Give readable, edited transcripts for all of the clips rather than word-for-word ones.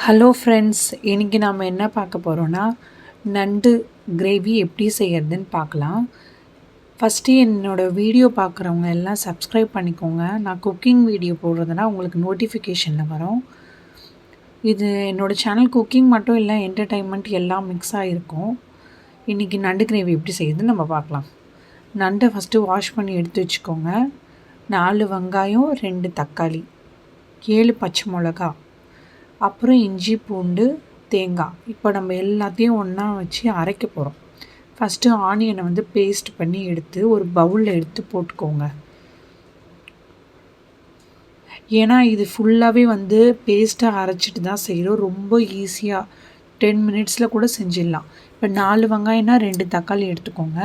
Hello friends, இன்றைக்கி நாம் என்ன பார்க்க போகிறோன்னா நண்டு கிரேவி எப்படி செய்கிறதுன்னு பார்க்கலாம். ஃபஸ்ட்டு என்னோடய வீடியோ பார்க்குறவங்க எல்லாம் சப்ஸ்கிரைப் பண்ணிக்கோங்க. நான் குக்கிங் வீடியோ போடுறதுனா உங்களுக்கு நோட்டிஃபிகேஷனில் வரும். இது என்னோடய சேனல் குக்கிங் மட்டும் இல்லை, என்டர்டெயின்மெண்ட் எல்லாம் மிக்ஸ் ஆகிருக்கும். இன்றைக்கி நண்டு கிரேவி எப்படி செய்யுதுன்னு நம்ம பார்க்கலாம். நண்டை ஃபஸ்ட்டு வாஷ் பண்ணி எடுத்து வச்சுக்கோங்க. 4 வெங்காயம், 2 தக்காளி, 7 பச்சை மிளகா, அப்புறம் இஞ்சி, பூண்டு, தேங்காய். இப்போ நம்ம எல்லாத்தையும் ஒன்றா வச்சு அரைக்க போகிறோம். ஃபஸ்ட்டு ஆனியனை பேஸ்ட் பண்ணி எடுத்து ஒரு பவுலில் எடுத்து போட்டுக்கோங்க. ஏன்னா இது ஃபுல்லாகவே பேஸ்ட்டாக அரைச்சிட்டு தான் செய்கிறோம். ரொம்ப ஈஸியாக 10 மினிட்ஸில் கூட செஞ்சிடலாம். இப்போ 4 வெங்காயம்னா 2 தக்காளி எடுத்துக்கோங்க.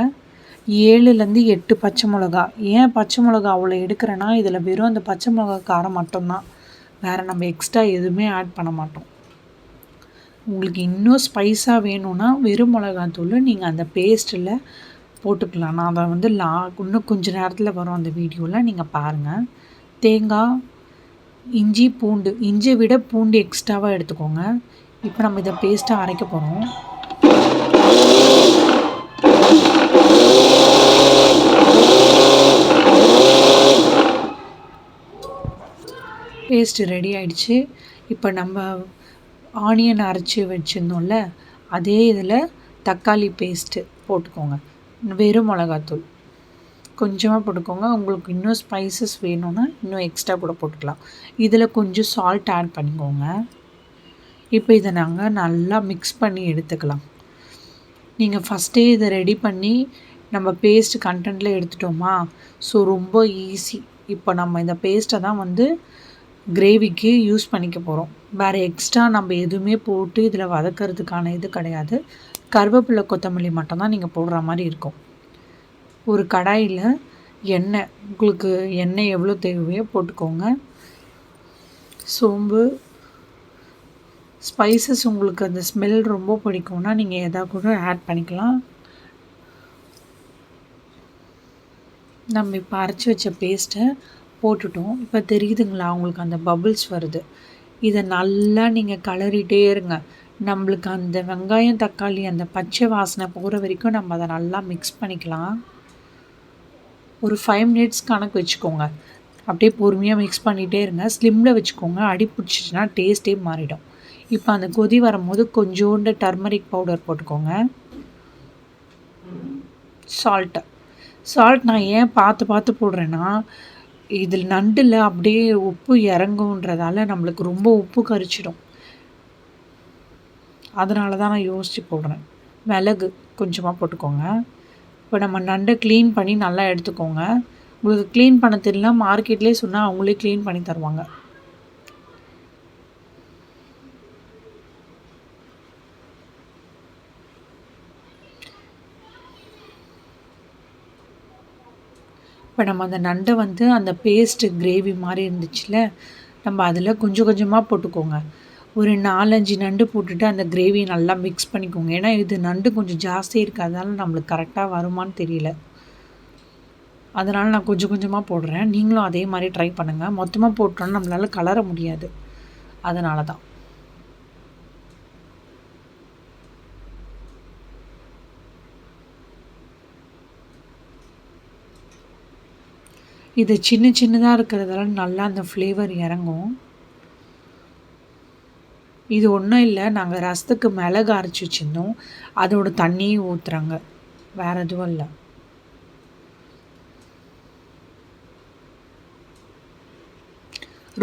7லேருந்து 8 பச்சை மிளகா. ஏன் பச்சை மிளகா அவ்வளோ எடுக்கிறேன்னா, இதில் வெறும் அந்த பச்சை மிளகா காரம் மட்டும்தான், வேறு நம்ம எக்ஸ்ட்ரா எதுவுமே ஆட் பண்ண மாட்டோம். உங்களுக்கு இன்னும் ஸ்பைஸாக வேணும்னா வெறும் மிளகாத்தூள் நீங்கள் அந்த பேஸ்ட்டில் போட்டுக்கலாம். நான் அதை இன்னும் கொஞ்சம் நேரத்தில் வரும் அந்த வீடியோவில், நீங்கள் பாருங்கள். தேங்காய், இஞ்சி, பூண்டு. இஞ்சியை விட பூண்டு எக்ஸ்ட்ராவாக எடுத்துக்கோங்க. இப்போ நம்ம இதை பேஸ்ட்டாக அரைக்க போகிறோம். பேஸ்ட்டு ரெடி ஆகிடுச்சு. இப்போ நம்ம ஆனியன் அரைச்சி வச்சுருந்தோம்ல, அதே இதில் தக்காளி பேஸ்ட்டு போட்டுக்கோங்க. வெறும் மிளகாத்தூள் கொஞ்சமாக போட்டுக்கோங்க. உங்களுக்கு இன்னும் ஸ்பைசஸ் வேணும்னா இன்னும் எக்ஸ்ட்ரா கூட போட்டுக்கலாம். இதில் கொஞ்சம் சால்ட் ஆட் பண்ணிக்கோங்க. இப்போ இதை நாங்கள் நல்லா மிக்ஸ் பண்ணி எடுத்துக்கலாம். நீங்கள் ஃபஸ்ட்டே இதை ரெடி பண்ணி நம்ம பேஸ்ட் கண்டென்ட்டில் எடுத்துட்டோமா, ஸோ ரொம்ப ஈஸி. இப்போ நம்ம இந்த பேஸ்ட்டை தான் கிரேவிக்கு யூஸ் பண்ணிக்க போகிறோம். வேறு எக்ஸ்ட்ரா நம்ம எதுவுமே போட்டு இதில் வதக்கிறதுக்கான இது கிடையாது. கருவேப்பிலை, கொத்தமல்லி மட்டும்தான் நீங்கள் போடுற மாதிரி இருக்கும். ஒரு கடாயில் எண்ணெய், உங்களுக்கு எண்ணெய் எவ்வளோ தேவையோ போட்டுக்கோங்க. சோம்பு, ஸ்பைசஸ் உங்களுக்கு அந்த ஸ்மெல் ரொம்ப பிடிக்கும்னா நீங்கள் எதாவது கூட ஆட் பண்ணிக்கலாம். நம்ம இப்போ அரைச்சி வச்ச பேஸ்ட்டை போட்டுட்டோம். இப்போ தெரியுதுங்களா உங்களுக்கு அந்த பபுள்ஸ் வருது. இதை நல்லா நீங்கள் கிளறிட்டே இருங்க. நம்மளுக்கு அந்த வெங்காயம், தக்காளி அந்த பச்சை வாசனை போகிற வரைக்கும் நம்ம அதை நல்லா மிக்ஸ் பண்ணிக்கலாம். ஒரு 5 மினிட்ஸ் கணக்கு வச்சுக்கோங்க. அப்படியே பொறுமையாக மிக்ஸ் பண்ணிகிட்டே இருங்க. ஸ்லிம்மில் வச்சுக்கோங்க. அடி பிடிச்சிச்சின்னா டேஸ்ட்டே மாறிடும். இப்போ அந்த கொதி வரும்போது கொஞ்சோண்டு டர்மரிக் பவுடர் போட்டுக்கோங்க. சால்ட் நான் ஏன் பார்த்து போடுறேன்னா, இதில் நண்டில் அப்படியே உப்பு இறங்குன்றதால நம்மளுக்கு ரொம்ப உப்பு கரிச்சிடும். அதனால தான் நான் யோசித்து போடுறேன். மிளகு கொஞ்சமாக போட்டுக்கோங்க. இப்போ நம்ம நண்டை க்ளீன் பண்ணி நல்லா எடுத்துக்கோங்க. உங்களுக்கு க்ளீன் பண்ண தெரியல, மார்க்கெட்லேயே சொன்னால் அவங்களே க்ளீன் பண்ணி தருவாங்க. இப்போ நம்ம அந்த நண்டை அந்த பேஸ்ட்டு கிரேவி மாதிரி இருந்துச்சுல, நம்ம அதில் கொஞ்சம் கொஞ்சமாக போட்டுக்கோங்க. ஒரு 4-5 நண்டு போட்டுட்டு அந்த கிரேவி நல்லா மிக்ஸ் பண்ணிக்கோங்க. ஏன்னா இது நண்டு கொஞ்சம் ஜாஸ்தி இருக்கிறதால நம்மளுக்கு கரெக்டாக வருமானு தெரியல. அதனால் நான் கொஞ்சம் கொஞ்சமாக போடுறேன். நீங்களும் அதே மாதிரி ட்ரை பண்ணுங்கள். மொத்தமாக போட்டோன்னா நம்மளால் கலர முடியாது, அதனால தான். இது சின்னதாக இருக்கிறதால நல்லா அந்த ஃப்ளேவர் இறங்கும். இது ஒன்றும் இல்லை, நாங்கள் ரசத்துக்கு மிளகு அரைச்சி வச்சுருந்தோம், அதோட தண்ணியும் ஊற்றுறாங்க, வேறு எதுவும் இல்லை.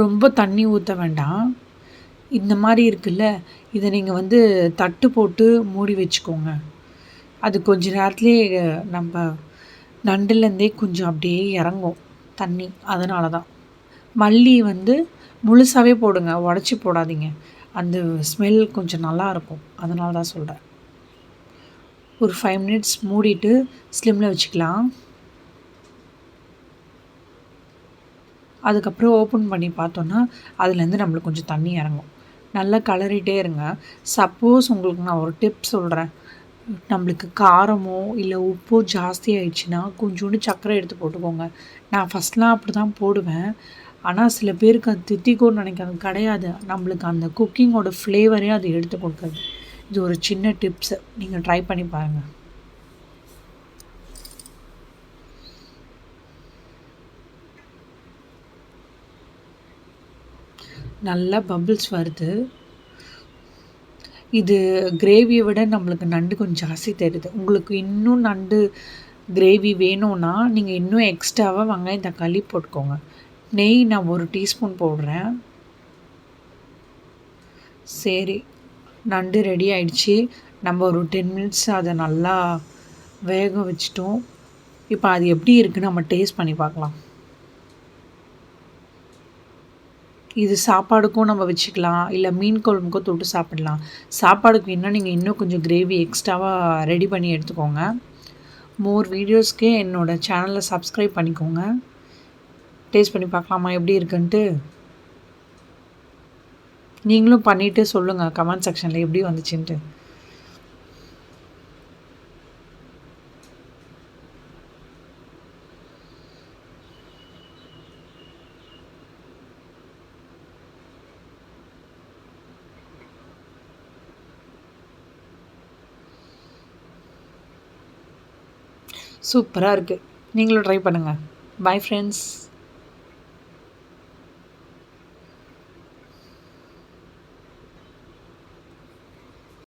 ரொம்ப தண்ணி ஊற்ற வேண்டாம். இந்த மாதிரி இருக்குல்ல, இதை நீங்கள் தட்டு போட்டு மூடி வச்சுக்கோங்க. அது கொஞ்ச நேரத்துலேயே நம்ம நண்டுலேருந்தே கொஞ்சம் அப்படியே இறங்கும் தண்ணி, அதனால தான். மல்லி முழுசாகவே போடுங்க, உடச்சி போடாதீங்க. அந்த ஸ்மெல் கொஞ்சம் நல்லாயிருக்கும், அதனால தான் சொல்கிறேன். ஒரு 5 மினிட்ஸ் மூடிட்டு ஸ்லிம்மில் வச்சுக்கலாம். அதுக்கப்புறம் ஓப்பன் பண்ணி பார்த்தோன்னா அதுலேருந்து நம்மளுக்கு கொஞ்சம் தண்ணி இறங்கும். நல்லா கலரிட்டே இருங்க. சப்போஸ் உங்களுக்கு நான் ஒரு டிப் சொல்கிறேன். நம்மளுக்கு காரமோ இல்லை உப்போ ஜாஸ்தி ஆயிடுச்சுன்னா கொஞ்சோண்டு சர்க்கரை எடுத்து போட்டுக்கோங்க. நான் ஃபஸ்ட்லாம் அப்படி தான் போடுவேன். ஆனால் சில பேருக்கு அது தித்திக்கும்னு நினைக்கிறது கிடையாது. நம்மளுக்கு அந்த குக்கிங்கோட ஃப்ளேவரே அது எடுத்து கொடுக்குறது. இது ஒரு சின்ன டிப்ஸு, நீங்கள் ட்ரை பண்ணி பாருங்கள். நல்லா பபிள்ஸ் வருது. இது கிரேவியை விட நம்மளுக்கு நண்டு கொஞ்சம் ஜாஸ்தி தெரியுது. உங்களுக்கு இன்னும் நண்டு கிரேவி வேணும்னா நீங்கள் இன்னும் எக்ஸ்ட்ராவாக வெங்காயம் தக்காளி போட்டுக்கோங்க. நெய் நான் 1 டீஸ்பூன் போடுறேன். சரி, நண்டு ரெடி ஆயிடுச்சு. நம்ம ஒரு 10 மினிட்ஸ் அதை நல்லா வேக வச்சிட்டோம். இப்போ அது எப்படி இருக்குன்னு நம்ம டேஸ்ட் பண்ணி பார்க்கலாம். இது சாப்பாடுக்கும் நம்ம வச்சுக்கலாம், இல்லை மீன் குழம்புக்கும் தொட்டு சாப்பிடலாம். சாப்பாடுக்கு வேணும்னா நீங்கள் இன்னும் கொஞ்சம் கிரேவி எக்ஸ்ட்ராவாக ரெடி பண்ணி எடுத்துக்கோங்க. மோர் வீடியோஸ்க்கு என்னோடய சேனலை சப்ஸ்கிரைப் பண்ணிக்கோங்க. டேஸ்ட் பண்ணி பார்க்கலாமா எப்படி இருக்குன்ட்டு? நீங்களும் பண்ணிவிட்டு சொல்லுங்கள் கமெண்ட் செக்ஷனில் எப்படி வந்துச்சுன்ட்டு. சூப்பராக இருக்குது. நீங்களும் ட்ரை பண்ணுங்கள். Bye friends.